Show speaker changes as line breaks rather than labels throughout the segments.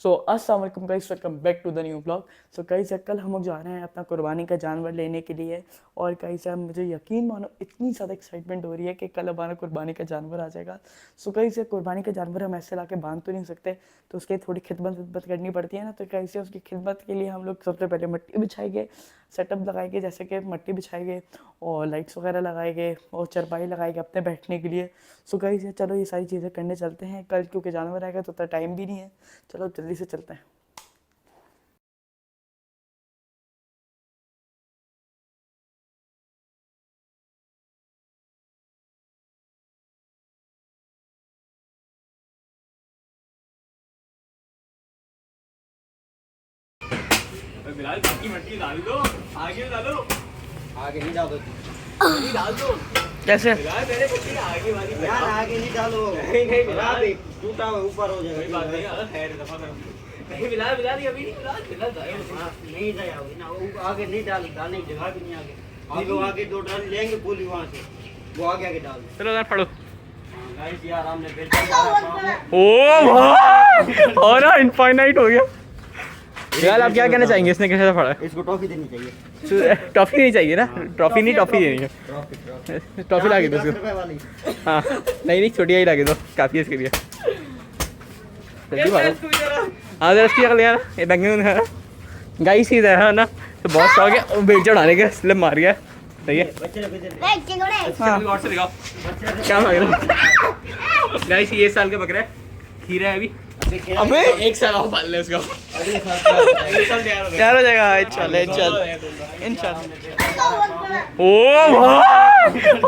सो अस्सलाम वालेकुम guys, welcome back to the new blog. So guys कल हम लोग जा रहे हैं अपना कुर्बानी का जानवर लेने के लिए। और गाइस यार मुझे यकीन मानो इतनी ज़्यादा एक्साइटमेंट हो रही है कि कल हमारा कुर्बानी का जानवर आ जाएगा। सो गाइस कुर्बानी का जानवर हम ऐसे ला के बांध तो नहीं सकते, तो उसकी थोड़ी खिदमत करनी पड़ती है ना। तो गाइस उसकी खिदमत के लिए हम लोग सबसे पहले मिट्टी बिछाएंगे, सेटअप लगाएंगे, जैसे कि मिट्टी बिछाएंगे और लाइट्स वगैरह लगाएंगे और चरपाई लगाएंगे अपने बैठने के लिए। सो गाइस चलो ये सारी चीज़ें करने चलते हैं कल, क्योंकि जानवर आएगा तो उतना टाइम भी नहीं है। चलो जल्दी से चलते हैं।
बिलाल बाकी मट्टी डाल दो, आगे डालो।
आगे नहीं डालो,
नहीं डाल दो।
कैसे
बिलाल मेरे मट्टी आगे वाली
यार आगे नहीं डालो।
नहीं बिलाल,
टूटा हुआ ऊपर हो
कोई बात नहीं,
जाएगा।
अगर खैर दफा कर। नहीं बिलाल बिलाल ये अभी नहीं, बिलाल जाए
हाँ, नहीं जाएगी ना, वो आगे नहीं डाली, डालने की जगह भी नहीं आगे। वो आगे दो डाल लेंगे पूरी वहाँ से, वो आगे डाल दो।
चलो यार पढ़ो।
गाइस यार हमने बेचा
ओ वाह, और इनफाइनाइट हो गया यार। आप क्या कहना चाहेंगे, इसने कैसे पढ़ा?
इसको टॉफी देनी चाहिए।
टॉफी नहीं चाहिए ना? ट्रॉफी नहीं, टॉफी देनी है।
ट्रॉफी
टॉफी ला के दो
10
उसको।
रुपए वाली।
हाँ नहीं छोटी आई ला के दो, काफ़ी है इसके लिए। जल्दी पढ़ो। हाँ जरा इसकी अगले यार, ये बैंगन है गाइस ही है ना, तो बहुत शौक है बेल चढ़ाने का, इसलिए मार गया। सही है।
बच्चे
हाँ।
और से दिखाओ
क्या मांग रहे गाइस, ये साल का बकरा है, खीरा है अभी। अबे एक साल और पाल ले उसको,
अगले साल
तैयार हो जाएगा। इंशाल्लाह इंशाल्लाह। ओ वाह,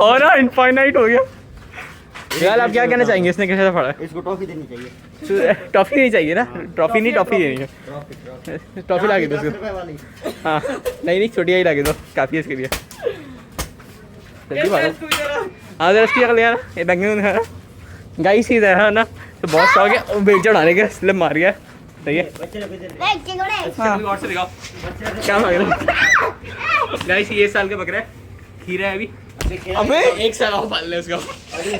और इनफाइनाइट हो गया यार। आप क्या कहना चाहेंगे, इसने कैसे पढ़ा?
इसको टॉफी देनी चाहिए।
टॉफी नहीं चाहिए ना? ट्रॉफी नहीं, टॉफी देनी है।
ट्रॉफी
टॉफी ला के दो
10
उसको।
रुपए वाली।
हाँ नहीं छोटी आई ला के दो, काफ़ी है इसके लिए। जल्दी पढ़ो। हाँ जरा इसकी अगले यार, ये बैंगन है गाइस ही है ना, तो बहुत शौक है बेल चढ़ाने का, इसलिए मार गया। सही है। हाँ।
और से दिखाओ
क्या मांग रहे गाइस, ये साल का बकरा है, खीरा है अभी। अबे एक साल और पाल ले उसको,
अगले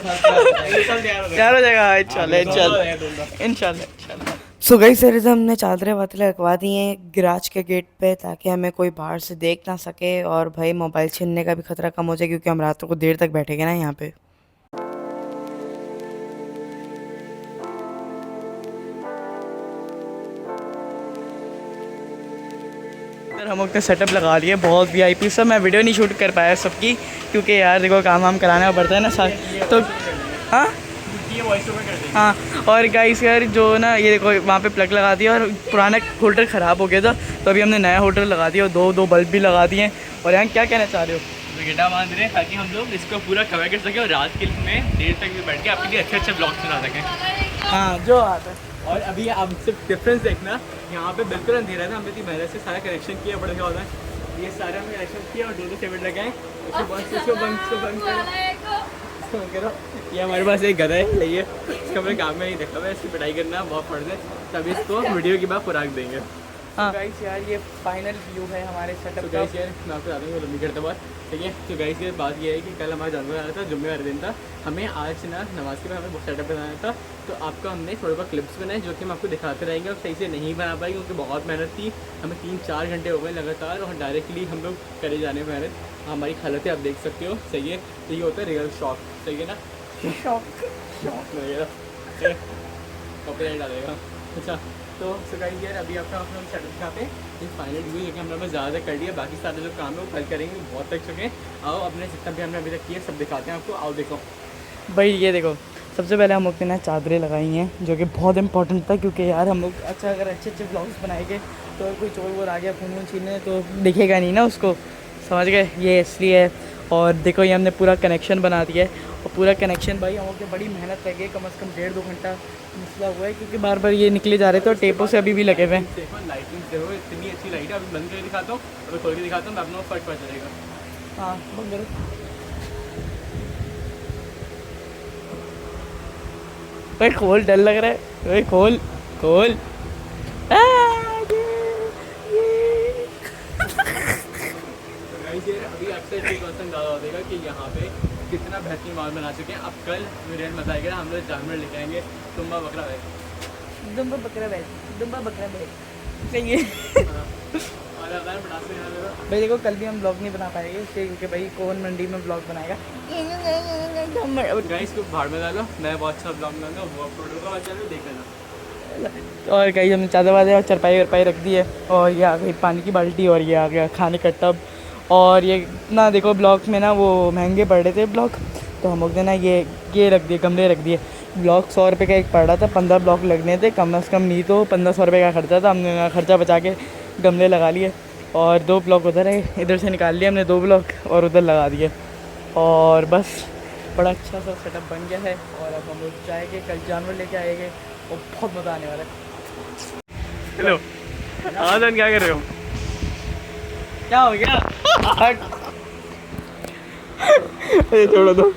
साल
तैयार हो जाएगा। इंशाल्लाह इंशाल्लाह इंशाल्लाह। सो गाइस हमने चादरें वादरें लगवा दी हैं गैराज के गेट पे, ताकि हमें कोई बाहर से देख ना सके और भाई मोबाइल छीनने का भी खतरा कम हो जाए, क्योंकि हम रातों को देर तक बैठेंगे ना यहाँ पे। हम लोग ने सेटअप लगा लिए, बहुत वीआईपी सब। मैं वीडियो नहीं शूट कर पाया सबकी, क्योंकि यार देखो काम वाम कराना पड़ता है ना साथ। तो हाँ हाँ, और गाइस यार जो ना ये देखो वहाँ पे प्लग लगा दिया, और पुराना होल्डर ख़राब हो गया था, तो अभी हमने नया होल्डर लगा दिया और दो बल्ब भी लगा दिए हैं। और यहाँ क्या कहना चाह रहे हो?
गिटा बांध रहे हैं ताकि हम लोग इसको पूरा कवर कर सकें और रात के में देर तक बैठ के आपके लिए अच्छे अच्छे ब्लॉग्स बना सकें।
हाँ जो आता है।
और अभी आप सिर्फ डिफरेंस देखना, यहाँ पे बिल्कुल अंधेरा था, हमने इतनी मेहनत से सारा कनेक्शन किया, बड़ा क्या होता है ये सारे हमने कनेक्शन किया और दो सेमेंट लगाए। उसको बंद करो। ये हमारे पास एक गधा है, ये इसका अपने काम में नहीं देखा हुआ है, इसकी पिटाई करना बहुत पड़ है, तभी इसको वीडियो के बाद खुराक देंगे।
हाँ गाइस यार ये फाइनल व्यू है हमारे सेटअप
तो
का।
गाइस यार मैं आपको बता दूँ लंबी करते बात, ठीक है। तो गाइस ये बात ये है कि कल हमारा जानवर आ रहा था, जुम्मे वाले दिन था, हमें आज ना नमाज के बाद हमें सेटअप बनाना था। तो आपका हमने थोड़े बहुत क्लिप्स बनाए जो कि हम आपको दिखाते रहेंगे। और सही से नहीं बना पाए क्योंकि बहुत मेहनत थी, हमें 3-4 घंटे हो गए लगातार, और डायरेक्टली हम लोग करे जाने में मेहनत, हमारी हालतें आप देख सकते हो। सही है, तो ये होता है रियल शॉक। सही है ना, शॉक वगैरह कॉपीराइट डालेगा। अच्छा तो गाइस यार अभी आपका हम सेटअप दिखाते हैं, ये फाइनल व्यू जो कि हमने बस ज़्यादा कर लिया, बाकी सारे जो काम है वो कल करेंगे, बहुत थक चुके हैं। आओ अपने जितना भी हमने अभी तक किया सब दिखाते हैं आपको, आओ देखो।
भाई ये देखो, सबसे पहले हम लोग ने ना चादरें लगाई हैं, जो कि बहुत इंपॉर्टेंट था, क्योंकि यार हम लोग अच्छा अगर अच्छे ब्लॉग्स बनाएंगे तो अगर कोई चोर वोर आ गया खून छीनने तो दिखेगा नहीं ना उसको, समझ गए, ये इसलिए है। और देखो ये हमने पूरा कनेक्शन बना दिया है, और पूरा कनेक्शन भाई हम लोग की बड़ी मेहनत लगी है, कम से कम 1.5-2 घंटा मसला हुआ है, क्योंकि बार बार ये निकले जा रहे थे और टेपों से अभी भी लगे हुए हैं।
देखो लाइटिंग देखो, इतनी अच्छी लाइट है, अभी बंद करके दिखाता हूँ, अभी खोल के दिखाता हूँ, मैं अपना फर्क पता चलेगा।
हाँ बंद करो भाई, खोल, डर लग रहा है भाई, खोल खोल।
अभी अक्सर ये क्वेश्चन ज़्यादा होगा कि यहाँ पे कितना बेहतरीन माल बना चुके हैं। अब कल वीडियो में बताएगा हम लोग जानवर लेके आएंगे, तुम्बा बकरा है
दुम्बा बकरा बैठ सही है।
और अब यार पटाखे यहाँ देखो।
भाई देखो कल भी हम ब्लॉग नहीं बना पाएंगे इसलिए क्योंकि भाई कोवन मंडी में ब्लॉग बनाएगा।
गाइस को भाड़ में डालो, मैं बहुत अच्छा ब्लॉग बनाऊंगा, वो अपलोड होगा हमारे चैनल, देख लेना।
और कहीं हमने चादर वादर और चरपाई वरपाई रख दी है और ये आ गई पानी की बाल्टी और ये आ गया खाने का टब। और ये ना देखो ब्लॉक में ना वो महंगे पड़ रहे थे ब्लॉक, तो हम लोग ने ना ये रख दिए, गमले रख दिए। ब्लॉक 100 रुपये का एक पड़ रहा था, 15 ब्लॉक लगने थे, कम से कम नहीं तो 1500 रुपये का खर्चा था। हमने खर्चा बचा के गमले लगा लिए और 2 ब्लॉक उधर है, इधर से निकाल लिए हमने 2 ब्लॉक और उधर लगा दिए। और बस बड़ा अच्छा सा सेटअप बन गया है। और अब हम लोग जाएंगे कल जानवर लेके आएंगे और बहुत मज़ा आने वाला है।
हेलो आदन, क्या कर रहे हो?
क्या हो गया?
छोड़ो तो।